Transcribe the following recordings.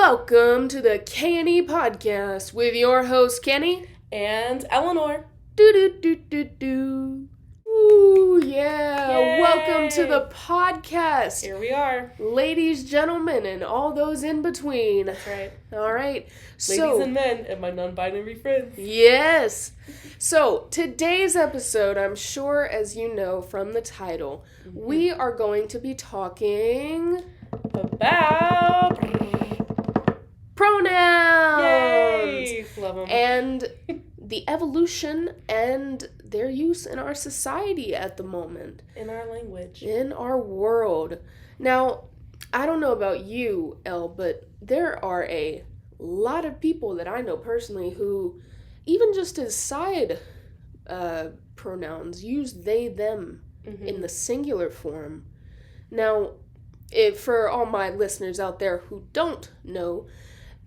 Welcome to the K&E Podcast with your host Kenny and Eleanor. Do. Ooh, yeah. Yay. Welcome to the podcast. Here we are. Ladies, gentlemen, and all those in between. That's right. All right. Ladies and men and my non-binary friends. Yes. So, today's episode, I'm sure as you know from the title, we are going to be talking about pronouns. Yay! Love them. And the evolution and their use in our society at the moment. In our language. In our world. Now, I don't know about you, Elle, but there are a lot of people that I know personally who, even just as side pronouns, use they, them in the singular form. Now, for all my listeners out there who don't know,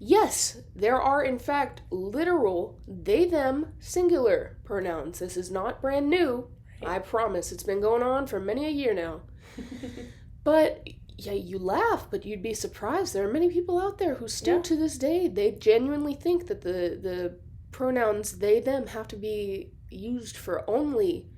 yes, there are in fact literal they, them, singular pronouns. This is not brand new. I promise. It's been going on for many a year now. But, yeah, you laugh, but you'd be surprised. There are many people out there who still to this day, they genuinely think that the pronouns they, them have to be used for only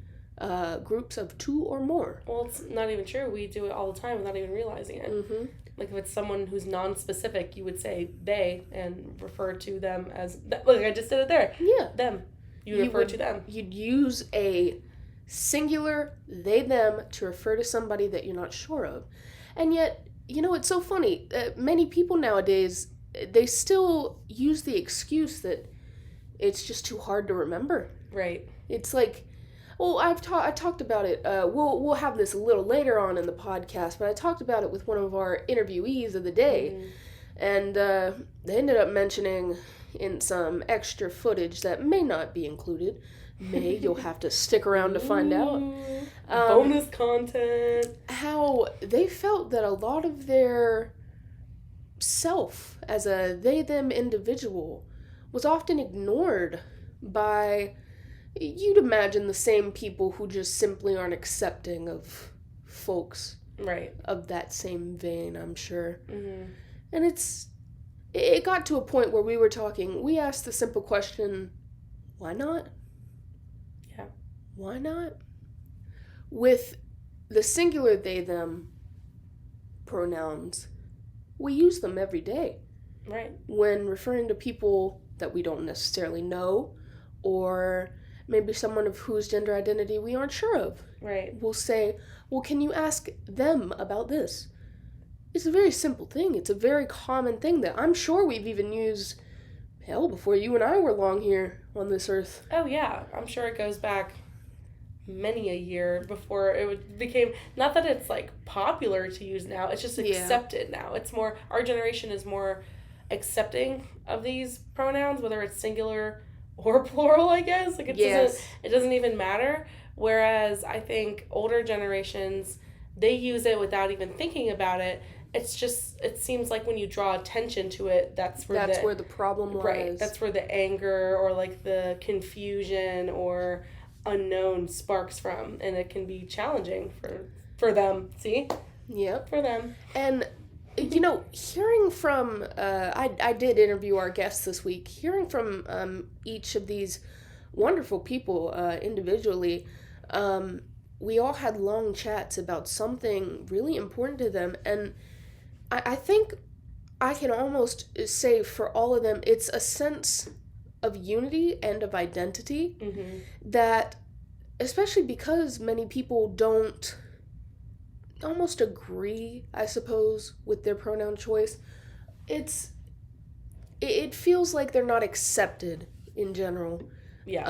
groups of two or more. Well, it's not even true. We do it all the time without even realizing it. Mm-hmm. Like if it's someone who's non-specific, you would say they and refer to them as... Look, I just did it there. Yeah. Them. You refer to them. You'd use a singular they, them to refer to somebody that you're not sure of. And yet, you know, it's so funny. Many people nowadays, they still use the excuse that it's just too hard to remember. Right. It's like... Well, I talked about it. We'll have this a little later on in the podcast, but I talked about it with one of our interviewees of the day, and they ended up mentioning in some extra footage that may not be included. You'll have to stick around to find out. Bonus content. How they felt that a lot of their self as a they-them individual was often ignored by... You'd imagine the same people who just simply aren't accepting of folks of that same vein, I'm sure. Mm-hmm. And it got to a point where we asked the simple question, why not? Yeah. Why not? With the singular they, them pronouns, we use them every day. Right. When referring to people that we don't necessarily know, or... maybe someone of whose gender identity we aren't sure of. Right. We'll say, well, can you ask them about this? It's a very simple thing. It's a very common thing that I'm sure we've even used, hell, before you and I were long here on this earth. Oh, yeah. I'm sure it goes back many a year before it became, not that it's, like, popular to use now. It's just accepted now. It's more, our generation is more accepting of these pronouns, whether it's singular or plural, I guess. Like, it doesn't even matter. Whereas I think older generations, they use it without even thinking about it. It's just, it seems like when you draw attention to it, that's where the problem lies. Right. That's where the anger or like the confusion or unknown sparks from. And it can be challenging for them. See? Yep. For them. And... you know, hearing from, I did interview our guests this week, hearing from each of these wonderful people individually, we all had long chats about something really important to them, and I think I can almost say for all of them, it's a sense of unity and of identity that, especially because many people don't almost agree, I suppose, with their pronoun choice, it feels like they're not accepted in general. Yeah.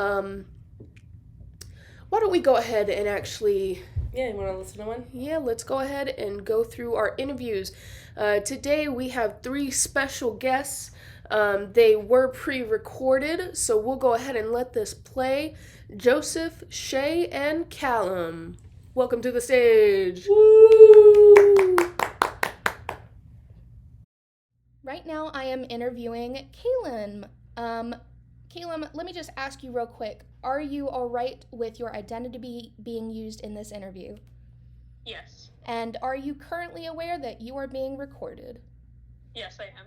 Why don't we go ahead and actually... Yeah, you want to listen to one? Yeah, let's go ahead and go through our interviews. Today we have 3 special guests. They were pre-recorded, so we'll go ahead and let this play. Joseph, Chey, and Calum. Welcome to the stage. Woo! Right now I am interviewing Calum. Calum, let me just ask you real quick. Are you all right with your identity being used in this interview? Yes. And are you currently aware that you are being recorded? Yes, I am.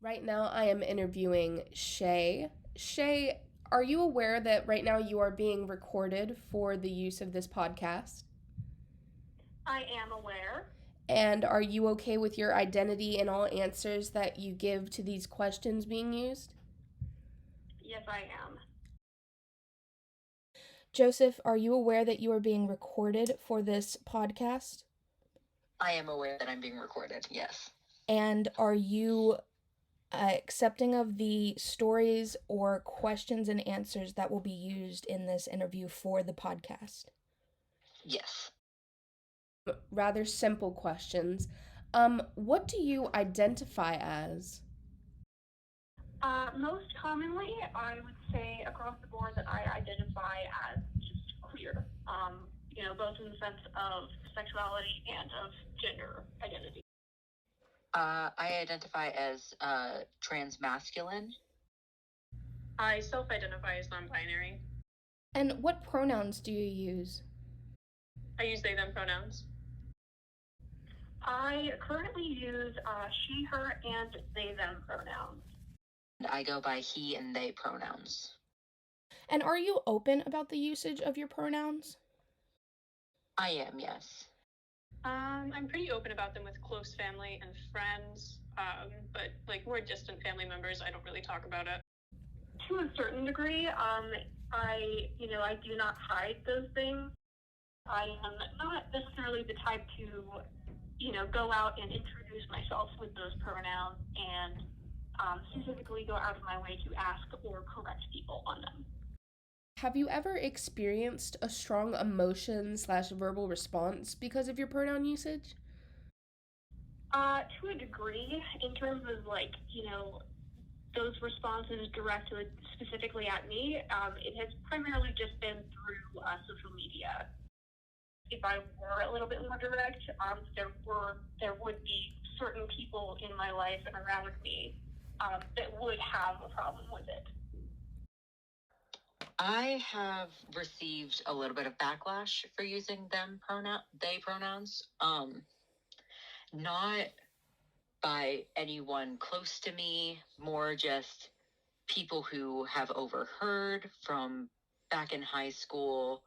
Right now, I am interviewing Chey. Chey, are you aware that right now you are being recorded for the use of this podcast? I am aware. And are you okay with your identity and all answers that you give to these questions being used? Yes, I am. Joseph, are you aware that you are being recorded for this podcast? I am aware that I'm being recorded, yes. And are you accepting of the stories or questions and answers that will be used in this interview for the podcast? Yes. Rather simple questions. What do you identify as? Most commonly, I would say across the board that I identify as just queer, both in the sense of sexuality and of gender identity. I identify as transmasculine. I self-identify as non-binary. And what pronouns do you use? I use they, them pronouns. I currently use she, her, and they, them pronouns. And I go by he and they pronouns. And are you open about the usage of your pronouns? I am, yes. I'm pretty open about them with close family and friends, but like more distant family members, I don't really talk about it. To a certain degree, I do not hide those things. I am not necessarily the type to, go out and introduce myself with those pronouns and specifically go out of my way to ask or correct people on them. Have you ever experienced a strong emotion/verbal response because of your pronoun usage? To a degree, in terms of those responses directed specifically at me, it has primarily just been through social media. If I were a little bit more direct, there would be certain people in my life and around me that would have a problem with it. I have received a little bit of backlash for using they pronouns. Not by anyone close to me, more just people who have overheard from back in high school,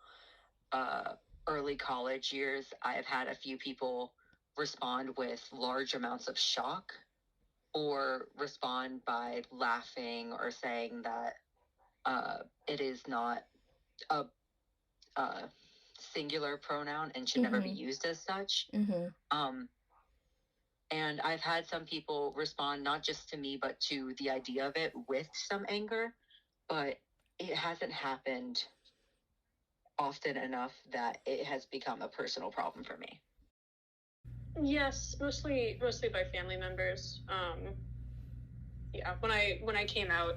early college years. I have had a few people respond with large amounts of shock or respond by laughing or saying that it is not a singular pronoun and should never be used as such. And I've had some people respond not just to me, but to the idea of it with some anger, but it hasn't happened often enough that it has become a personal problem for me. Yes, mostly by family members. Yeah, when I came out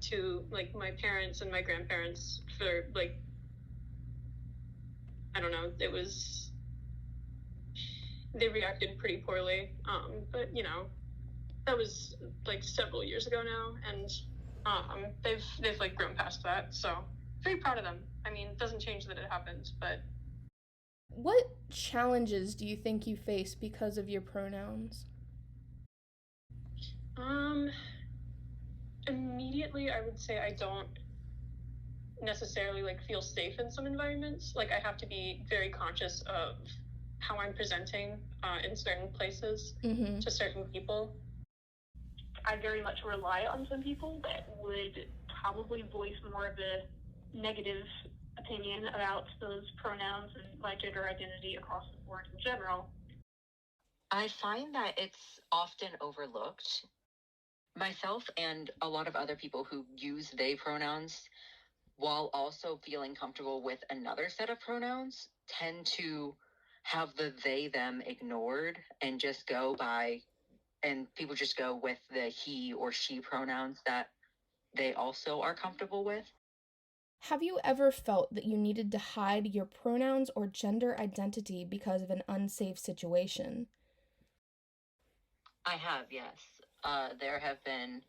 to like my parents and my grandparents for I don't know, they reacted pretty poorly. But that was like several years ago now, and they've like grown past that. So very proud of them. I mean, it doesn't change that it happens, but. What challenges do you think you face because of your pronouns? Immediately, I would say I don't necessarily feel safe in some environments. I have to be very conscious of how I'm presenting in certain places to certain people. I very much rely on some people that would probably voice more of a negative opinion about those pronouns and my gender identity across the board in general. I find that it's often overlooked. Myself and a lot of other people who use they pronouns, while also feeling comfortable with another set of pronouns, tend to have the they, them ignored and just go by, and people just go with the he or she pronouns that they also are comfortable with. Have you ever felt that you needed to hide your pronouns or gender identity because of an unsafe situation? I have, yes. There have been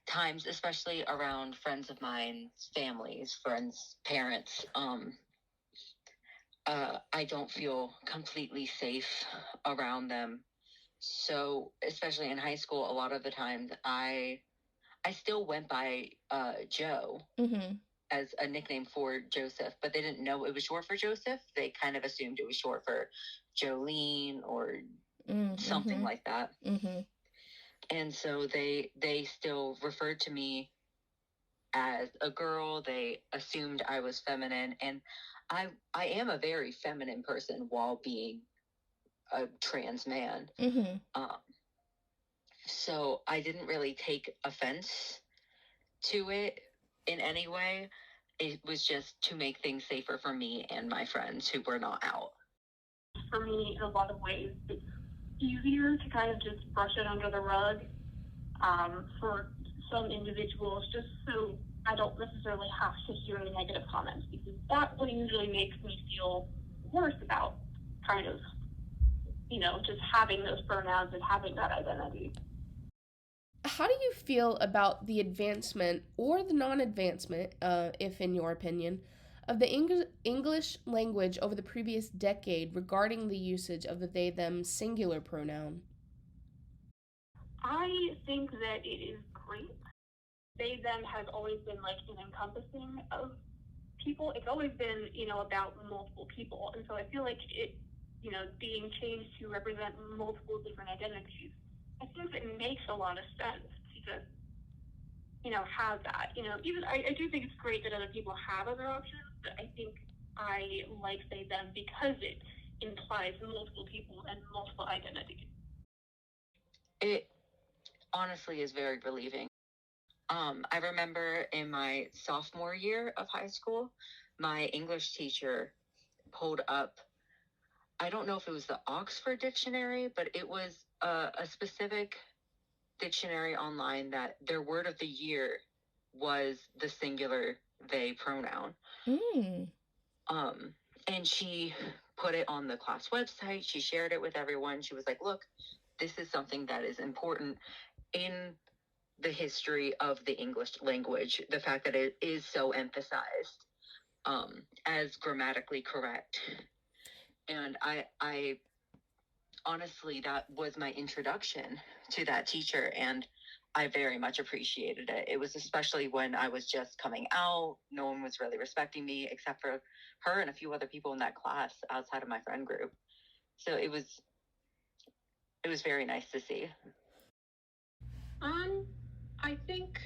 times, especially around friends of mine, families, friends, parents, I don't feel completely safe around them So, especially in high school, a lot of the times I still went by Joe as a nickname for Joseph, but they didn't know it was short for Joseph. They kind of assumed it was short for Jolene or something like that. And so they still referred to me as a girl. They assumed I was feminine, and I am a very feminine person while being a trans man. So I didn't really take offense to it in any way. It was just to make things safer for me and my friends who were not out. For me, in a lot of ways, it's easier to kind of just brush it under the rug for some individuals, just so I don't necessarily have to hear any negative comments, because that what usually makes me feel worse about kind of, just having those pronouns and having that identity. How do you feel about the advancement or the non-advancement, if in your opinion, of the English language over the previous decade regarding the usage of the they/them singular pronoun? I think that it is great. They/them has always been like an encompassing of people. It's always been, about multiple people. And so I feel like it, being changed to represent multiple different identities, I think it makes a lot of sense to, have that. Even I do think it's great that other people have other options, but I think I like they/them because it implies multiple people and multiple identities. It honestly is very relieving. I remember in my sophomore year of high school, my English teacher pulled up, I don't know if it was the Oxford Dictionary, but it was a specific dictionary online that their word of the year was the singular they pronoun. And she put it on the class website. She shared it with everyone. She was like, look, this is something that is important in the history of the English language. The fact that it is so emphasized as grammatically correct. And I honestly, that was my introduction to that teacher, and I very much appreciated it. It was especially when I was just coming out. No one was really respecting me except for her and a few other people in that class outside of my friend group. So it was very nice to see. I think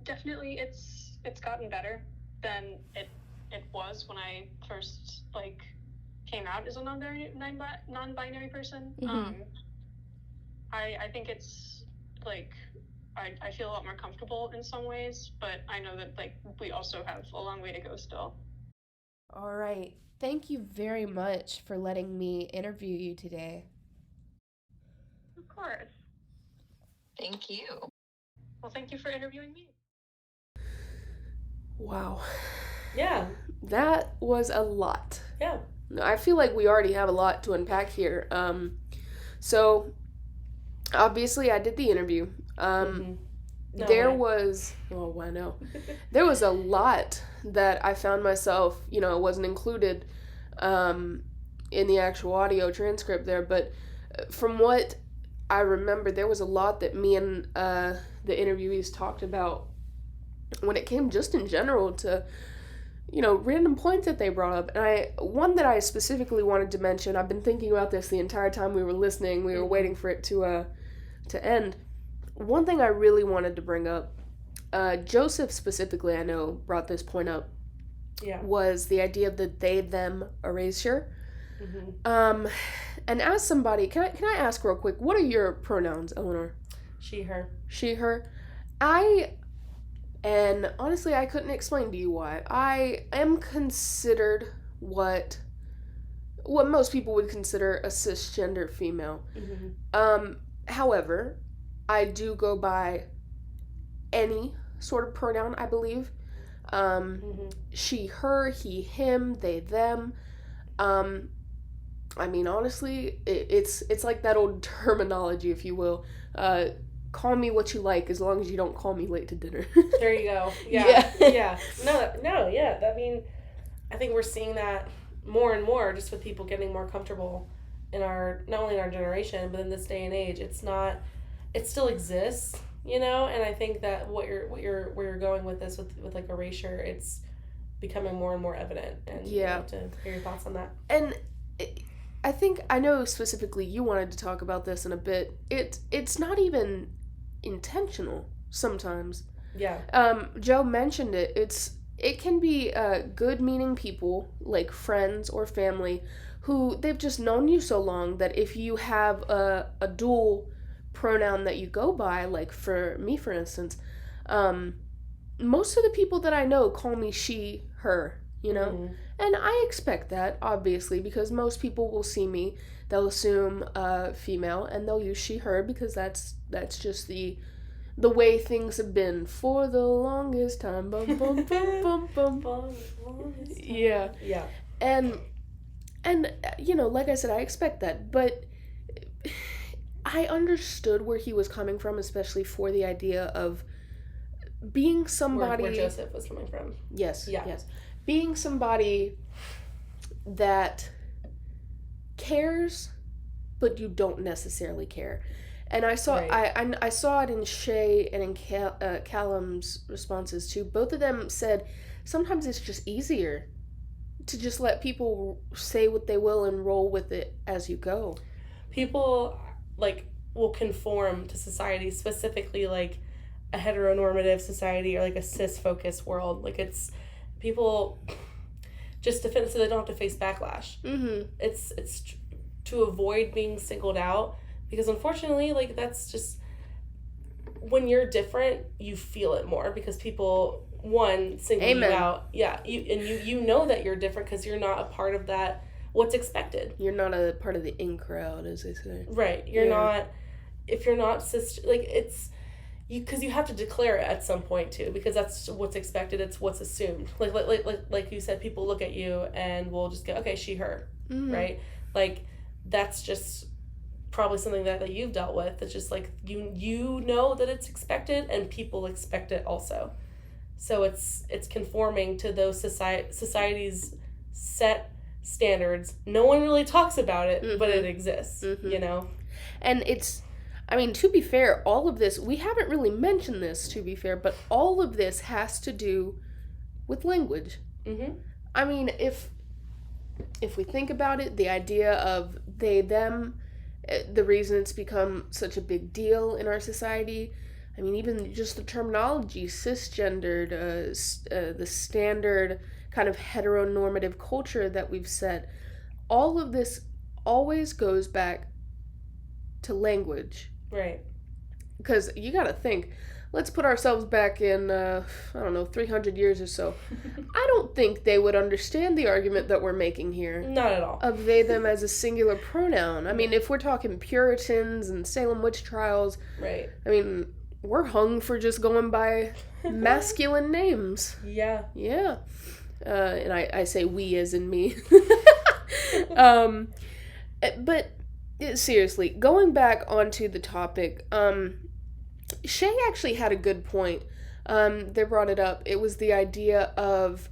definitely it's gotten better than it was when I first came out as a non-binary person. I think it's I feel a lot more comfortable in some ways, but I know that we also have a long way to go still. All right. Thank you very much for letting me interview you today. Of course. Thank you. Well, thank you for interviewing me. Wow. Yeah. That was a lot. Yeah. I feel like we already have a lot to unpack here. So obviously I did the interview. There was a lot that I found myself, it wasn't included in the actual audio transcript there, but from what I remember, there was a lot that me and the interviewees talked about when it came just in general to, random points that they brought up. And one that I specifically wanted to mention, I've been thinking about this the entire time we were listening, we were waiting for it to end. One thing I really wanted to bring up, Joseph specifically, I know, brought this point up, was the idea of the they/them erasure. And as somebody, can I ask real quick, what are your pronouns, Eleanor? She, her. She, her. And honestly, I couldn't explain to you why. I am considered what most people would consider a cisgender female. However, I do go by any sort of pronoun, I believe. She, her, he, him, they, them. I mean, honestly, it's like that old terminology, if you will. Call me what you like, as long as you don't call me late to dinner. There you go. Yeah. No, yeah. I mean, I think we're seeing that more and more, just with people getting more comfortable not only in our generation, but in this day and age, it still exists, you know. And I think that where you're going with this with like erasure, it's becoming more and more evident. And I'd love to hear your thoughts on that. And I know specifically you wanted to talk about this in a bit. It's not even intentional sometimes. Yeah. Joe mentioned it. It can be good meaning people, like friends or family, who they've just known you so long that if you have a dual pronoun that you go by, like for me, for instance, most of the people that I know call me she, her, you know? Mm-hmm. And I expect that, obviously, because most people will see me, they'll assume female, and they'll use she, her, because that's just the way things have been for the longest time. Bum, bum, bum, bum, bum. Yeah. Yeah. And, you know, like I said, I expect that, but I understood where he was coming from, especially for the idea of being somebody... Where Joseph was coming from. Yes, yeah. Yes. Being somebody that cares, but you don't necessarily care. And I saw I saw it in Chey and in Calum's responses too. Both of them said sometimes it's just easier to just let people say what they will and roll with it as you go. People like will conform to society, specifically like a heteronormative society or like a cis-focused world. Like it's people just defend so they don't have to face backlash. Mm-hmm. It's to avoid being singled out, because unfortunately, like that's just when you're different, you feel it more because people single Amen. You out. Yeah, you know that you're different because you're not a part of that. What's expected? You're not a part of the in crowd, as they say. Right. You're not. If you're not it's. Because you have to declare it at some point too, because that's what's expected. It's what's assumed. Like you said, people look at you and will just go, okay, she, her, mm-hmm. right? Like that's just probably something that you've dealt with. It's just like you know that it's expected, and people expect it also. So it's conforming to those society's set standards. No one really talks about it, mm-hmm. but it exists. Mm-hmm. You know, and it's. I mean, to be fair, all of this, we haven't really mentioned this, to be fair, but all of this has to do with language. Mm-hmm. I mean, if we think about it, the idea of they, them, the reason it's become such a big deal in our society, I mean, even just the terminology, cisgendered, the standard kind of heteronormative culture that we've set, all of this always goes back to language. Right. Because you gotta think, let's put ourselves back in, 300 years or so. I don't think they would understand the argument that we're making here. Not at all. Of they, them as a singular pronoun. I mean, if we're talking Puritans and Salem witch trials, right. I mean, we're hung for just going by masculine names. Yeah. Yeah. And I say we as in me. But seriously, going back onto the topic, Chey actually had a good point. They brought it up. It was the idea of,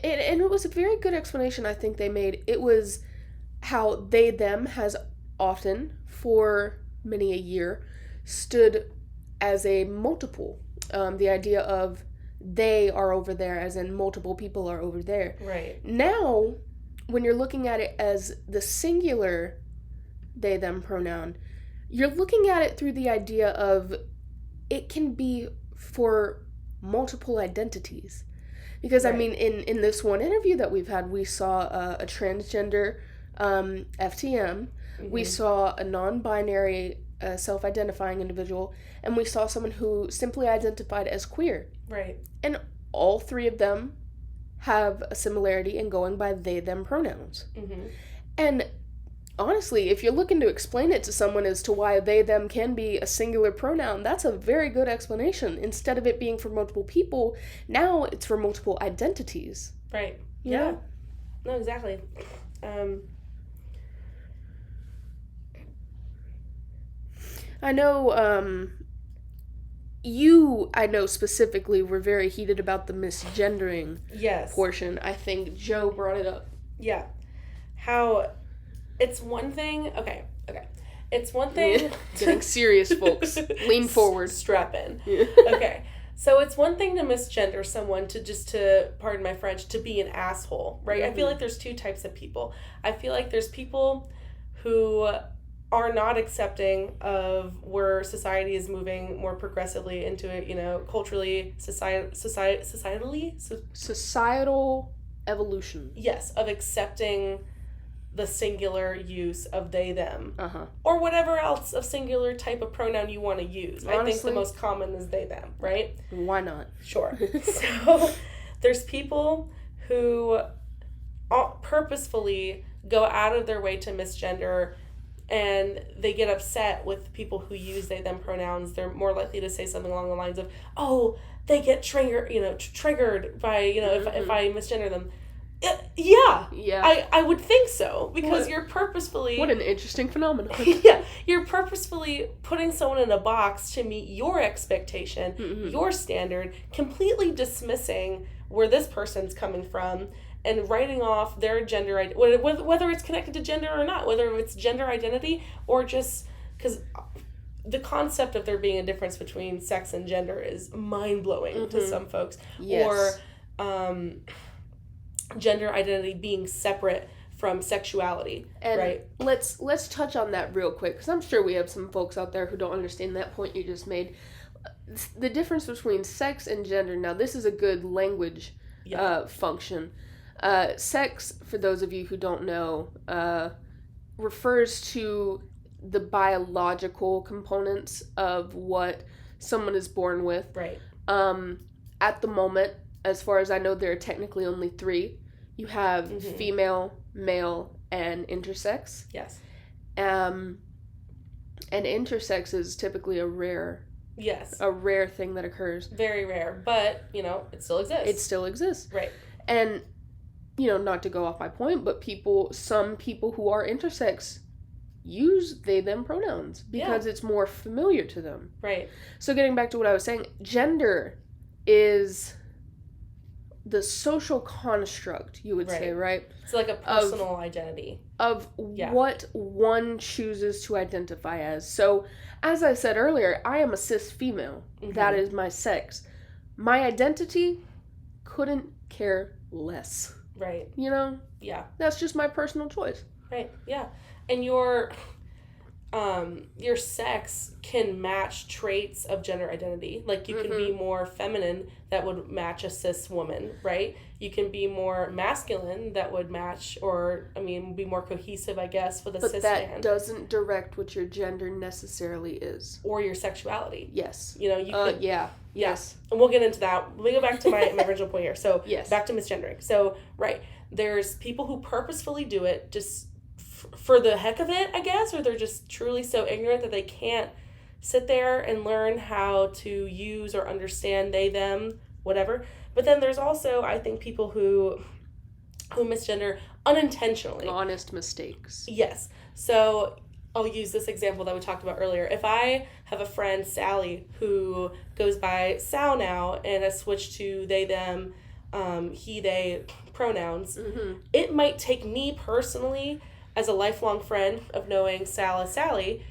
and it was a very good explanation I think they made. It was how they, them has often, for many a year, stood as a multiple. The idea of they are over there, as in multiple people are over there. Right. Now, when you're looking at it as the singular they, them pronoun, you're looking at it through the idea of it can be for multiple identities. Because, right. I mean, in this one interview that we've had, we saw a transgender FTM. Mm-hmm. We saw a non-binary self-identifying individual. And we saw someone who simply identified as queer. Right. And all three of them have a similarity in going by they, them pronouns. Mm-hmm. And honestly, if you're looking to explain it to someone as to why they, them can be a singular pronoun, that's a very good explanation. Instead of it being for multiple people, now it's for multiple identities. Right. You yeah. know? No, exactly. I know, I know specifically, were very heated about the misgendering yes. portion. I think Joe brought it up. Yeah. How it's one thing. Okay. It's one thing. Getting serious, folks. Lean forward. Strap in. Yeah. Okay. So it's one thing to misgender someone to pardon my French, to be an asshole, right? I feel like there's two types of people. I feel like there's people who are not accepting of where society is moving more progressively into it, culturally, societally? Societal evolution. Yes, of accepting the singular use of they, them. Uh-huh. Or whatever else of singular type of pronoun you want to use. Honestly, I think the most common is they, them, right? Why not? Sure. So there's people who purposefully go out of their way to misgender, and they get upset with people who use they, them pronouns. They're more likely to say something along the lines of, oh, they get triggered by, if I misgender them. Yeah. I would think so, because you're purposefully... What an interesting phenomenon. Yeah. You're purposefully putting someone in a box to meet your expectation, your standard, completely dismissing where this person's coming from, and writing off their gender, whether it's connected to gender or not, whether it's gender identity or just... Because the concept of there being a difference between sex and gender is mind-blowing to some folks. Yes. Or... gender identity being separate from sexuality, and right? Let's touch on that real quick, because I'm sure we have some folks out there who don't understand that point you just made. The difference between sex and gender. Now, this is a good language function. Sex, for those of you who don't know, refers to the biological components of what someone is born with. Right. At the moment, as far as I know, there are technically only 3. You have female, male, and intersex. Yes. And intersex is typically a rare thing that occurs. Very rare, but, it still exists. It still exists. Right. And, not to go off my point, but some people who are intersex use they, them pronouns because it's more familiar to them. Right. So getting back to what I was saying, gender is the social construct, you would say, right? It's like a personal identity. Of what one chooses to identify as. So, as I said earlier, I am a cis female. That is my sex. My identity, couldn't care less. Right. Yeah. That's just my personal choice. Right, yeah. And your sex can match traits of gender identity. Like, you can be more feminine, that would match a cis woman, right? You can be more masculine, that would match, be more cohesive, I guess, with a cis man. But that doesn't direct what your gender necessarily is. Or your sexuality. Yes. You could... Yes. And we'll get into that. Let me go back to my original point here. So, back to misgendering. So, right, there's people who purposefully do it just... for the heck of it, I guess, or they're just truly so ignorant that they can't sit there and learn how to use or understand they, them, whatever. But then there's also, I think, people who misgender unintentionally. Honest mistakes. Yes. So I'll use this example that we talked about earlier. If I have a friend, Sally, who goes by Sal now and has switched to they, them, he, they pronouns, it might take me personally, as a lifelong friend of knowing Sal as Sally,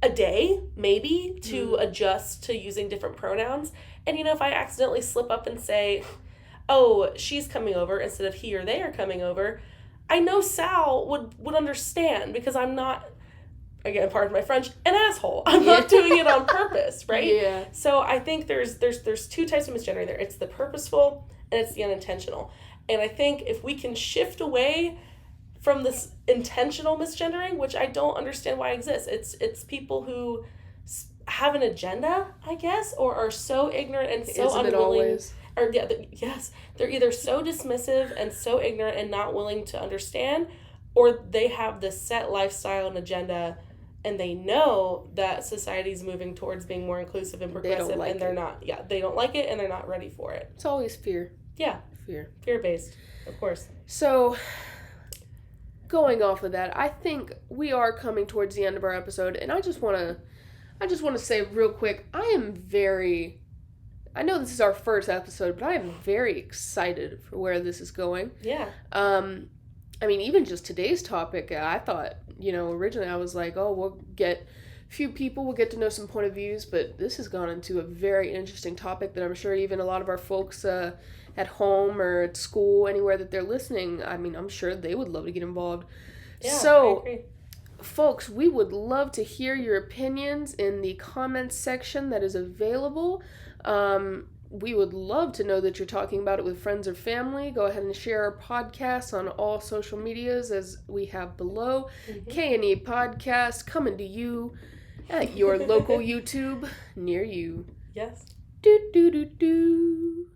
a day, maybe, to adjust to using different pronouns. And, if I accidentally slip up and say, oh, she's coming over instead of he or they are coming over, I know Sal would understand, because I'm not, again, pardon my French, an asshole. I'm not doing it on purpose, right? Yeah. So I think there's 2 types of misgendering there. It's the purposeful and it's the unintentional. And I think if we can shift away from this intentional misgendering, which I don't understand why it exists. It's people who have an agenda, I guess, or are so ignorant and so Isn't unwilling. It always? Or they're either so dismissive and so ignorant and not willing to understand, or they have this set lifestyle and agenda, and they know that society's moving towards being more inclusive and progressive, and they're not. Yeah, they don't like it, and they're not ready for it. It's always fear. Yeah, fear-based, of course. So, going off of that, I think we are coming towards the end of our episode, and I just want to say real quick, I know this is our first episode, but I am very excited for where this is going. Yeah. I mean, even just today's topic, I thought, originally I was like, oh, we'll get a few people, we'll get to know some point of views, but this has gone into a very interesting topic that I'm sure even a lot of our folks at home or at school, anywhere that they're listening, I mean, I'm sure they would love to get involved. Yeah, so, I agree. Folks, we would love to hear your opinions in the comments section that is available. We would love to know that you're talking about it with friends or family. Go ahead and share our podcast on all social medias as we have below. K&E Podcast coming to you at your local YouTube near you. Yes. Do do do do.